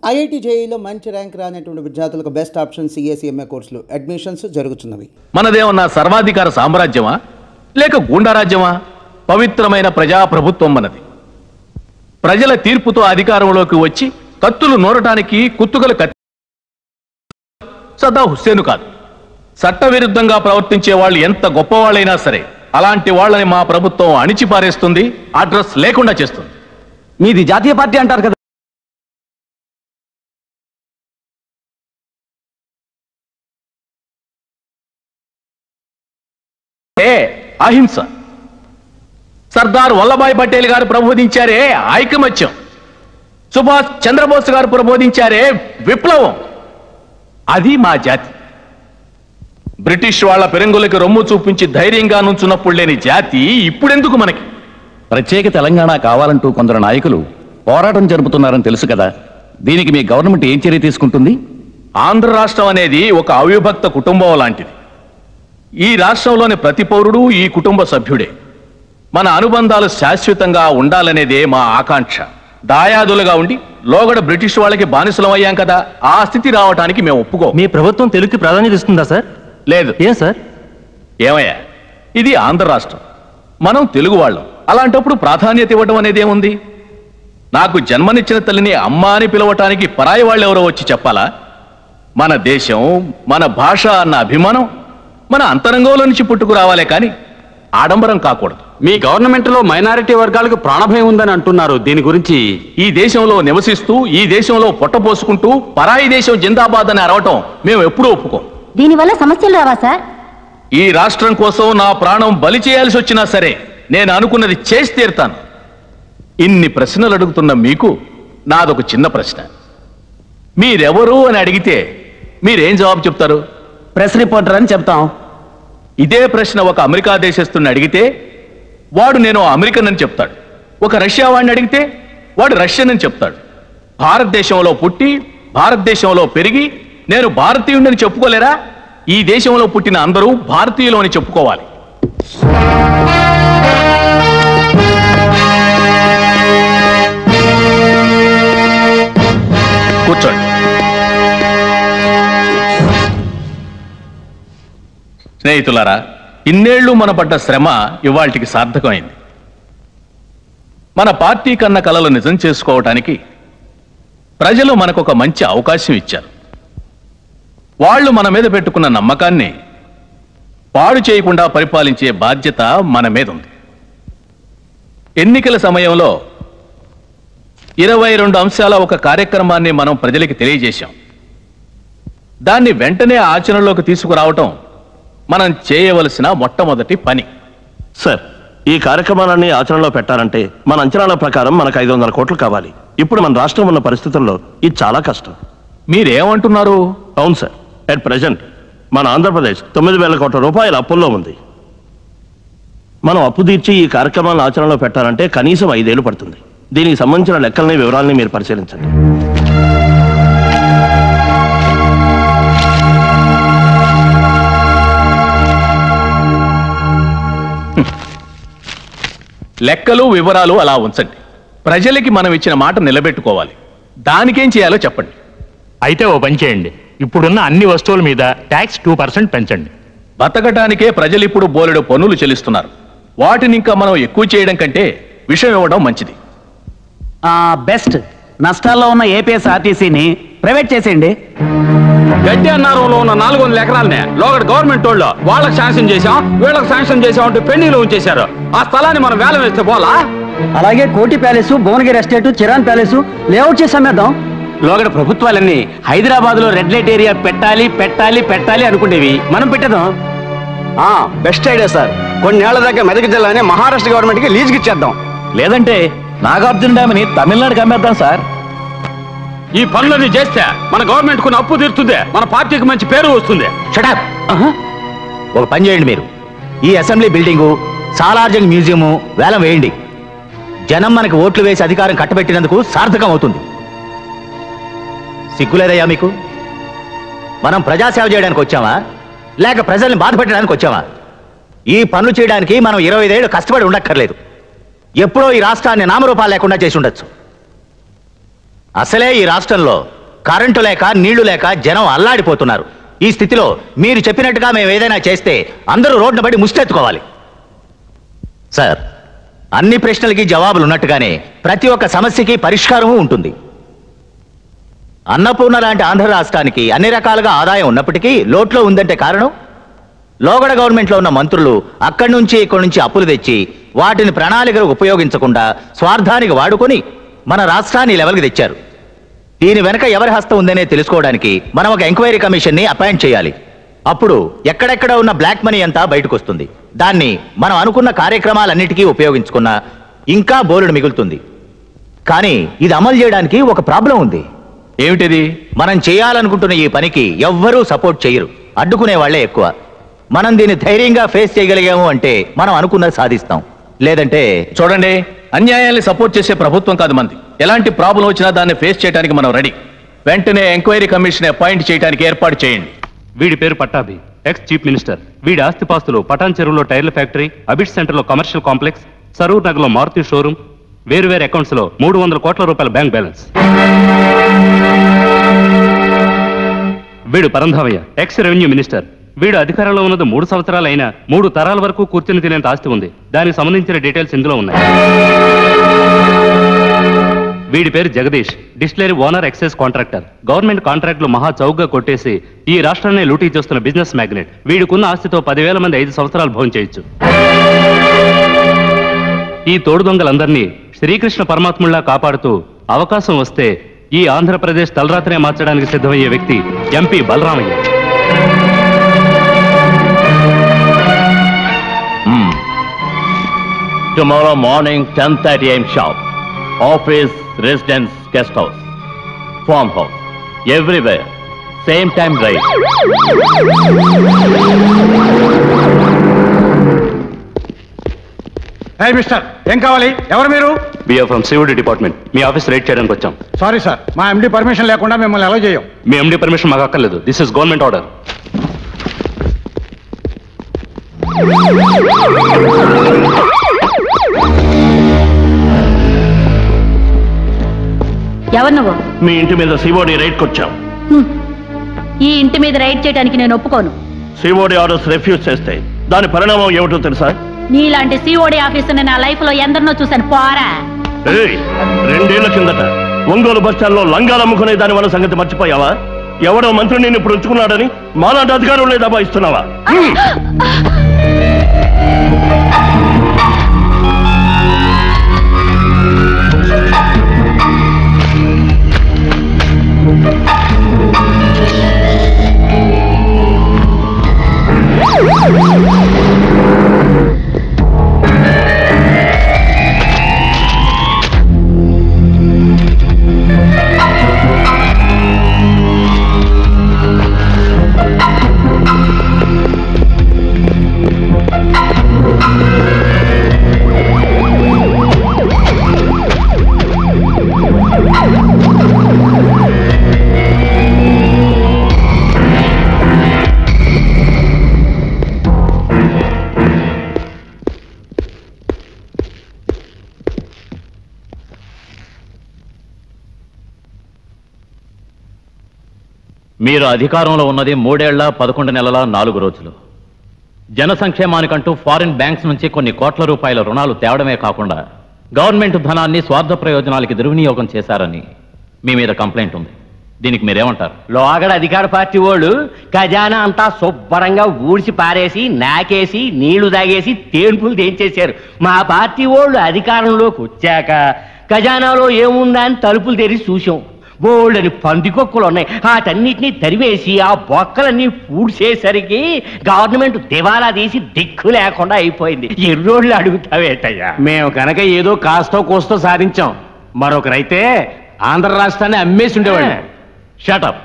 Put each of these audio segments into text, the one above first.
IIT జేఈలో మంచి rank రానటువంటి విద్యార్థులకు బెస్ట్ ఆప్షన్ సిఎస్ఈఎంఏ కోర్సులు అడ్మిషన్స్ జరుగుతున్నవి. మనదేమన్నా సర్వాధికార సామ్రాజ్యమా లేక గూండారాజ్యమా? పవిత్రమైన ప్రజాప్రభుత్వం మనది. ప్రజల తీర్పుతో అధికారంలోకి వచ్చి కత్తులు నూరటానికి కుత్తుకలు సద్దాం హుస్సేన్ కాదు. చట్టవిరుద్ధంగా ప్రవర్తించే వాళ్ళు ఎంత గొప్పవాళ్ళైనా సరే అలాంటి వాళ్ళని మా ప్రభుత్వం అణిచిపారేస్తుంది, అడ్రస్ లేకుండా చేస్తుంది. మీది జాతీయ పార్టీ అంటారు కదా, అహింస. సర్దార్ వల్లభాయ్ పటేల్ గారు ప్రబోధించారే ఐకమత్యం. సుభాష్ చంద్రబోస్ గారు ప్రబోధించారే విప్లవం. అది మా జాతి. బ్రిటిష్ వాళ్ళ పెరంగులకి రొమ్ము చూపించి ధైర్యంగా నుంచున్నప్పుడు లేని జాతి ఇప్పుడెందుకు మనకి? ప్రత్యేక తెలంగాణ కావాలంటూ కొందరు నాయకులు పోరాటం జరుపుతున్నారని తెలుసు కదా, దీనికి మీ గవర్నమెంట్ ఏం చర్య తీసుకుంటుంది? ఆంధ్ర రాష్ట్రం అనేది ఒక అవిభక్త కుటుంబం లాంటిది. ఈ రాష్ట్రంలోని ప్రతి పౌరుడు ఈ కుటుంబ సభ్యుడే. మన అనుబంధాలు శాశ్వతంగా ఉండాలనేదే మా ఆకాంక్ష. దాయాదులుగా ఉండి లోగడ బ్రిటిష్ వాళ్ళకి బానిసలం అయ్యాం కదా, ఆ స్థితి రావటానికి మేము ఒప్పుకో. మీ ప్రభుత్వం తెలుగుకి ప్రాధాన్యత ఇస్తుందా సార్? లేదు. ఏ సార్? ఏమయ్యా, ఇది ఆంధ్ర రాష్ట్రం, మనం తెలుగు వాళ్ళం. అలాంటప్పుడు ప్రాధాన్యత ఇవ్వడం అనేది ఏముంది? నాకు జన్మనిచ్చిన తల్లిని అమ్మ అని పిలవటానికి పరాయి వాళ్ళు ఎవరో వచ్చి చెప్పాలా? మన దేశం, మన భాష అన్న అభిమానం మన అంతరంగంలో నుంచి పుట్టుకు రావాలే కానీ ఆడంబరం కాకూడదు. మీ గవర్నమెంట్ లో మైనారిటీ వర్గాలకు ప్రాణభయం ఉందని అంటున్నారు, దీని గురించి? ఈ దేశంలో నివసిస్తూ ఈ దేశంలో పొట్టపోసుకుంటూ పరాయి దేశం జిందాబాద్ అని అరవటం మేము ఎప్పుడూ ఒప్పుకోం. దీనివల్ల సమస్యలు రావా సార్? ఈ రాష్ట్రం కోసం నా ప్రాణం బలి చేయాల్సి వచ్చినా సరే నేను అనుకున్నది చేసి తీరుతాను. ఇన్ని ప్రశ్నలు అడుగుతున్న మీకు నాదొక చిన్న ప్రశ్న. మీరెవరు అని అడిగితే మీరేం జవాబు చెప్తారు? ప్రెస్ రిపోర్టర్ అని చెప్తాం. ఇదే ప్రశ్న ఒక అమెరికా దేశస్తుని అడిగితే వాడు నేను అమెరికన్ అని చెప్తాడు. ఒక రష్యా వాడిని అడిగితే వాడు రష్యన్ అని చెప్తాడు. భారతదేశంలో పుట్టి భారతదేశంలో పెరిగి నేను భారతీయుడిని చెప్పుకోలేరా? ఈ దేశంలో పుట్టిన అందరూ భారతీయులు అని చెప్పుకోవాలి. కూర్చోండి. స్నేహితులారా, ఇన్నేళ్లు మన పడ్డ శ్రమ ఇవాళ్టికి సార్థకమైంది. మన పార్టీ కన్న కలలు నిజం చేసుకోవటానికి ప్రజలు మనకొక మంచి అవకాశం ఇచ్చారు. వాళ్ళు మన మీద పెట్టుకున్న నమ్మకాన్ని పాడు చేయకుండా పరిపాలించే బాధ్యత మన మీద ఉంది. ఎన్నికల సమయంలో 22 అంశాల ఒక కార్యక్రమాన్ని మనం ప్రజలకి తెలియజేశాం. దాన్ని వెంటనే ఆచరణలోకి తీసుకురావటం మనం చేయవలసిన మొట్టమొదటి పని. సార్, ఈ కార్యక్రమాలన్నీ ఆచరణలో పెట్టాలంటే మన అంచనాల ప్రకారం మనకు 500 కోట్లు కావాలి. ఇప్పుడు మన రాష్ట్రం ఉన్న పరిస్థితుల్లో ఇది చాలా కష్టం. మీరేమంటున్నారు? అవును సార్, అట్ ప్రెజెంట్ మన ఆంధ్రప్రదేశ్ 9,000 కోట్ల రూపాయల అప్పుల్లో ఉంది. మనం అప్పు తీర్చి ఈ కార్యక్రమాలను ఆచరణలో పెట్టాలంటే కనీసం 5 ఏళ్లు పడుతుంది. దీనికి సంబంధించిన లెక్కల్ని వివరాలని మీరు పరిశీలించండి. లెక్కలు వివరాలు అలా ఉంచండి. ప్రజలకి మనం ఇచ్చిన మాట నిలబెట్టుకోవాలి. దానికేం చేయాలో చెప్పండి. అయితే ఓ పని చేయండి, ఇప్పుడున్న అన్ని వస్తువుల మీద ట్యాక్స్ 2% పెంచండి. బతకటానికే ప్రజలు ఇప్పుడు బోలెడు పన్నులు చెల్లిస్తున్నారు. వాటిని ఇంకా మనం ఎక్కువ చేయడం కంటే విషయం ఇవ్వడం మంచిది. బెస్ట్. నష్టాల్లో ఉన్న ఏపీఎస్ఆర్టీసీని ప్రైవేట్ చేసేయండి. గడ్డి అన్నారంలో ఉన్న 400 ఎకరాలనే లోగడ గవర్నమెంట్ వాళ్ళు వాళ్ళకి శాంక్షన్ చేశాం, వీళ్ళకి శాంక్షన్ చేశాం అంటూ పెండింగ్ లో ఉంచేశారు. ఆ స్థలాన్ని మనం వేలం వేస్తే పోలా? అలాగే కోటి palace, Bhuvanagiri estate, Chiran palace layout చేసి అమ్మేద్దాం. లోగడ ప్రభుత్వాలన్నీ హైదరాబాద్ లో రెడ్ లైట్ ఏరియా పెట్టాలి పెట్టాలి పెట్టాలి అనుకునేవి, మనం పెట్టేద్దాం. Best idea sir. కొన్నేళ్ల దాకా మెదక్ జిల్లానే మహారాష్ట్ర గవర్నమెంట్ కి లీజుకి ఇచ్చేద్దాం. లేదంటే నాగార్జున డ్యామ్ని తమిళనాడుకి అమ్మేద్దాం సార్. ఈ పనులన్నీ చేస్తే మన గవర్నమెంట్ కొన్ని అప్పు తీరుతుంది, మన పార్టీకి మంచి పేరు వస్తుంది. షటప్. ఒక పని చేయండి, మీరు ఈ అసెంబ్లీ బిల్డింగు, సాలార్జంగ్ మ్యూజియము వేలం వేయండి. జనం మనకి ఓట్లు వేసి అధికారం కట్టబెట్టినందుకు సార్థకం అవుతుంది. సిగ్గులేదయ్యా మీకు? మనం ప్రజాసేవ చేయడానికి వచ్చామా లేక ప్రజల్ని బాధ పెట్టడానికి వచ్చామా? ఈ పనులు చేయడానికి మనం 25 ఏళ్ళు కష్టపడి ఉండక్కర్లేదు. ఎప్పుడో ఈ రాష్ట్రాన్ని నామరూపాలు లేకుండా చేసి ఉండొచ్చు. అసలే ఈ రాష్ట్రంలో కరెంటు లేక నీళ్లు లేక జనం అల్లాడిపోతున్నారు. ఈ స్థితిలో మీరు చెప్పినట్టుగా మేము ఏదైనా చేస్తే అందరూ రోడ్డున పడి ముష్టెత్తుకోవాలి. సార్, అన్ని ప్రశ్నలకి జవాబులు ఉన్నట్టుగానే ప్రతి ఒక్క సమస్యకి పరిష్కారము ఉంటుంది. అన్నపూర్ణ లాంటి ఆంధ్ర రాష్ట్రానికి అన్ని రకాలుగా ఆదాయం ఉన్నప్పటికీ లోట్లో ఉందంటే కారణం లోగడ గవర్నమెంట్లో ఉన్న మంత్రులు అక్కడి నుంచి ఇక్కడి నుంచి అప్పులు తెచ్చి వాటిని ప్రణాళికలకు ఉపయోగించకుండా స్వార్థానికి వాడుకొని మన రాష్ట్రాన్ని లెవెల్కి తెచ్చారు. దీని వెనక ఎవరి హస్తం ఉందనే తెలుసుకోవడానికి మనం ఒక ఎంక్వైరీ కమిషన్ని అపాయింట్ చేయాలి. అప్పుడు ఎక్కడెక్కడ ఉన్న బ్లాక్ మనీ అంతా బయటకు వస్తుంది. దాన్ని మనం అనుకున్న కార్యక్రమాలన్నిటికీ ఉపయోగించుకున్నా ఇంకా బోలెడు మిగులుతుంది. కానీ ఇది అమలు చేయడానికి ఒక ప్రాబ్లం ఉంది. ఏమిటిది? మనం చేయాలనుకుంటున్న ఈ పనికి ఎవ్వరూ సపోర్ట్ చేయరు, అడ్డుకునే వాళ్లే ఎక్కువ. మనం దీన్ని ధైర్యంగా ఫేస్ చేయగలిగాము అంటే మనం అనుకున్నది సాధిస్తాం. లేదంటే చూడండి, అన్యాయాన్ని సపోర్ట్ చేసే ప్రభుత్వం కాదు మంది. ఎలాంటి ప్రాబ్లం వచ్చినా దాన్ని ఫేస్ చేయడానికి మనం రెడీ. వెంటనే ఎంక్వైరీ కమిషన్ అపాయింట్ చేయడానికి ఏర్పాటు చేయండి. వీడి పేరు పట్టాభి, ఎక్స్ చీఫ్ మినిస్టర్. వీడి ఆస్తిపాస్తులు పటాన్ చెరువులో టైర్ల ఫ్యాక్టరీ, అబిడ్స్ సెంటర్లో కమర్షియల్ కాంప్లెక్స్, సరూర్ నగర్లో మారుతి షోరూమ్, వేరు అకౌంట్స్ లో 300 కోట్ల రూపాయల బ్యాంక్ బ్యాలెన్స్. వీడు పరంధామయ్య, ఎక్స్ రెవెన్యూ మినిస్టర్. వీడు అధికారంలో ఉన్నది 3 సంవత్సరాలు అయినా 3 తరాల వరకు కూర్చుని తినేంత ఆస్తి ఉంది. దానికి సంబంధించిన డీటెయిల్స్ ఇందులో ఉన్నాయి. వీడి పేరు Jagadish, distillery owner, excise contractor. Government కాంట్రాక్టులు మహా చౌకగా కొట్టేసి ఈ రాష్ట్రాన్ని లూటీ చేస్తున్న బిజినెస్ మ్యాగ్నెట్. వీడికున్న ఆస్తితో 10,000 మంది 5 సంవత్సరాలు భోజనం చేయొచ్చు. ఈ తోడు దొంగలందరినీ శ్రీకృష్ణ పరమాత్ముల్లా కాపాడుతూ అవకాశం వస్తే ఈ ఆంధ్రప్రదేశ్ తలరాత్రే మార్చడానికి సిద్ధమయ్యే వ్యక్తి MP Balaramaiah. Tomorrow morning 10:30 AM sharp. Office, residence, guest house, farmhouse, everywhere. Same time right. Hey mister, ఏం కావాలి? ఎవరు మీరు? BR from CVD department. మీ ఆఫీస్ రైడ్ చేయడానికి వచ్చాం. సారీ సార్, మా ఎండి పర్మిషన్ లేకుండా మిమ్మల్ని అలౌ చేయం. మీ ఎండి పర్మిషన్ మాకు అక్కర్లేదు. This is government order. ఎవరు నువ్వు? మీ ఇంటి మీద సిఓడి రైడ్ కొచ్చాం. ఈ ఇంటి మీద రైడ్ చేయడానికి నేను ఒప్పుకోను. సిఓడి ఆర్డర్స్ రిఫ్యూజ్ చేస్తే దాని పరిణామం ఏమిటో తెలుసా? నీలాంటి సిఓడి ఆఫీసర్ నా లైఫ్ లో ఎందరినో చూశాను. పోరా. 2 ఏళ్ల కిందట ఒంగోలు బస్టాండ్లో లంగాలు అమ్ముకునే దాని వల్ల సంగతి మర్చిపోయావా? ఎవడో మంత్రి నేను ఇప్పుడు ఉంచుకున్నాడని మాలాంటి అధికారులే దబాయిస్తున్నావా? మీరు అధికారంలో ఉన్నది 3 ఏళ్ల 11 నెలల 4 రోజులు. జన సంక్షేమానికంటూ ఫారిన్ బ్యాంక్స్ నుంచి కొన్ని కోట్ల రూపాయల రుణాలు తేవడమే కాకుండా గవర్నమెంట్ ధనాన్ని స్వార్థ ప్రయోజనాలకి దుర్వినియోగం చేశారని మీ మీద కంప్లైంట్ ఉంది. దీనికి మీరేమంటారు? లోగడ అధికార పార్టీ వాళ్ళు ఖజానా అంతా శుభ్రంగా ఊడ్చి పారేసి నాకేసి నీళ్లు తాగేసి తేన్పులు తెంచేశారు. మా పార్టీ వాళ్ళు అధికారంలోకి వచ్చాక ఖజానాలో ఏముందా అని తలుపులు తెరిచి చూసాం. బోల్డని పందికొక్కులు ఉన్నాయి. వాటన్నిటినీ తరివేసి ఆ బొక్కలన్నీ పూడ్చేసరికి గవర్నమెంట్ దివాలా తీసి దిక్కు లేకుండా అయిపోయింది. ఎర్రోళ్ళు అడుగుతావేటయ్యా? మేము కనుక ఏదో కాస్తో కోస్తో సాధించాం. మరొకరైతే ఆంధ్ర రాష్ట్రాన్ని అమ్మేసి ఉండేవాళ్ళు. షటప్.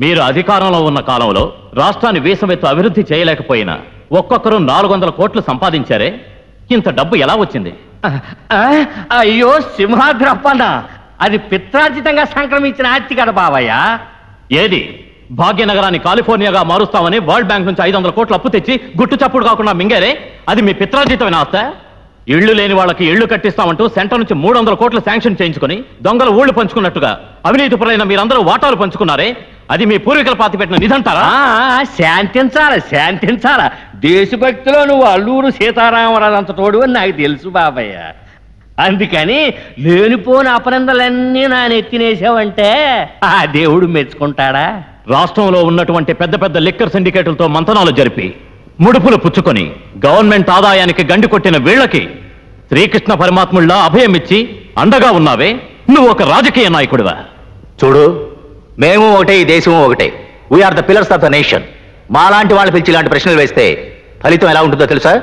మీరు అధికారంలో ఉన్న కాలంలో రాష్ట్రాన్ని వీసమెత్తు అభివృద్ధి చేయలేకపోయినా ఒక్కొక్కరు 400 కోట్లు సంపాదించారే, ఇంత డబ్బు ఎలా వచ్చింది? అయ్యో సింహాద్రప్పన్న, అది పిత్రార్జితంగా సంక్రమించిన ఆస్తి కదా బావయ్య. ఏది? భాగ్యనగరాన్ని కాలిఫోర్నియాగా మారుస్తామని వరల్డ్ బ్యాంక్ నుంచి 500 కోట్ల అప్పు తెచ్చి గుట్టు చప్పుడు కాకుండా మింగారే, అది మీ పిత్రార్జితమైన ఆస్త? ఇళ్లు లేని వాళ్ళకి ఇళ్లు కట్టిస్తామంటూ సెంటర్ నుంచి 300 కోట్లు శాంక్షన్ చేయించుకుని దొంగలు ఊళ్ళు పంచుకున్నట్టుగా అవినీతిపరులైన మీరందరూ వాటాలు పంచుకున్నారే, అది మీ పూర్వీకుల పాతి పెట్టిన నిధంటారా? శాంతించాల దేశభక్తిలో నువ్వు అల్లూరు సీతారామరాజు అంత తోడు అని నాకు తెలుసు బాబయ్య. అందుకని లేనిపోని అపనందలన్నీ నా నెత్తినేసావంటే ఆ దేవుడు మెచ్చుకుంటాడా? రాష్ట్రంలో ఉన్నటువంటి పెద్ద పెద్ద లిక్కర్ సిండికేటులతో మంతనాలు జరిపి ముడుపులు పుచ్చుకొని గవర్నమెంట్ ఆదాయానికి గండి కొట్టిన వీళ్లకి శ్రీకృష్ణ పరమాత్ముళ్ళ అభయం ఇచ్చి అండగా ఉన్నావే, నువ్వు ఒక రాజకీయ నాయకుడివా? చూడు, మేము ఒకటే, ఈ దేశం ఒకటే. We're the pillars of the nation. మాలాంటి వాళ్ళు పిలిచి ఇలాంటి ప్రశ్నలు వేస్తే ఫలితం ఎలా ఉంటుందో తెలుసా?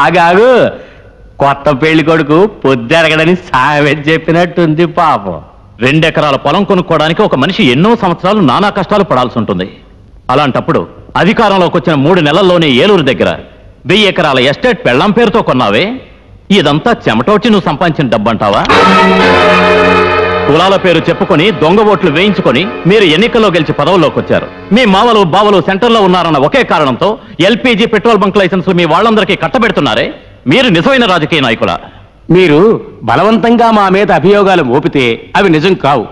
ఆగాగు, కొత్త పెళ్లి కొడుకు పొద్దెరగడని సామెత చెప్పినట్టుంది పాపం. 2 ఎకరాల పొలం కొనుక్కోవడానికి ఒక మనిషి ఎన్నో సంవత్సరాలు నానా కష్టాలు పడాల్సి ఉంటుంది. అలాంటప్పుడు అధికారంలోకి వచ్చిన 3 నెలల్లోనే ఏలూరు దగ్గర 1000 ఎకరాల ఎస్టేట్ పెళ్లాం పేరుతో కొన్నావే, ఇదంతా చెమటోచి నువ్వు సంపాదించిన డబ్బంటావా? కులాల పేరు చెప్పుకొని దొంగ ఓట్లు వేయించుకొని మీరు ఎన్నికల్లో గెలిచి పదవుల్లోకి వచ్చారు. మీ మామలు బావలు సెంటర్లో ఉన్నారన్న ఒకే కారణంతో ఎల్పీజీ పెట్రోల్ బంక్ లైసెన్సులు మీ వాళ్ళందరికీ కట్టబెడుతున్నారే, మీరు నిజమైన రాజకీయ నాయకులా? మీరు బలవంతంగా మా మీద అభియోగాలు మోపితే అవి నిజం కావు.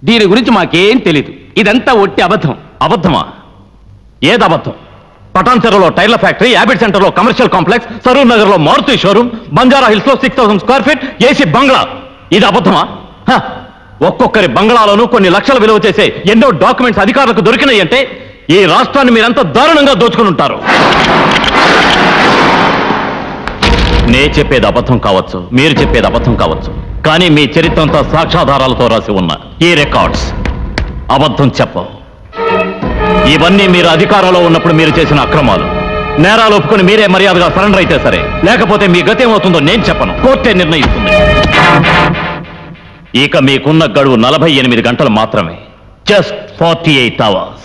దీని గురించి మాకేం తెలీదు. ఇదంతా ఒట్టి అబద్ధం. అబద్ధమా? ఏదబద్ధం? పటాన్ చెరువులో టైర్ల ఫ్యాక్టరీ, యాబిడ్ సెంటర్ లో కమర్షియల్ కాంప్లెక్స్, సరూర్ నగర్ లో మారుతి షోరూమ్, బంజారా హిల్స్ లో 6000 స్క్వేర్ ఫీట్ ఏసీ బంగ్లా, ఇది అబద్ధమా? ఒక్కొక్కరి బంగ్లాలోనూ కొన్ని లక్షలు విలువ చేసే ఎన్నో డాక్యుమెంట్స్ అధికారులకు దొరికినాయి అంటే ఈ రాష్ట్రాన్ని మీరంతా దారుణంగా దోచుకుని ఉంటారు. నే చెప్పేది అబద్ధం కావచ్చు, మీరు చెప్పేది అబద్ధం కావచ్చు, కానీ మీ చరిత్రంతా సాక్ష్యాధారాలతో రాసి ఉన్న ఈ రికార్డ్స్ అబద్ధం చెప్పవు. ఇవన్నీ మీరు అధికారంలో ఉన్నప్పుడు మీరు చేసిన అక్రమాలు. నేరాలు ఒప్పుకొని మీరే మర్యాదగా సరెండర్ అయితే సరే, లేకపోతే మీ గతి ఏమవుతుందో నేను చెప్పను, కోర్టే నిర్ణయిస్తుంది. ఇక మీకున్న గడువు 48 గంటలు మాత్రమే. Just 48 hours.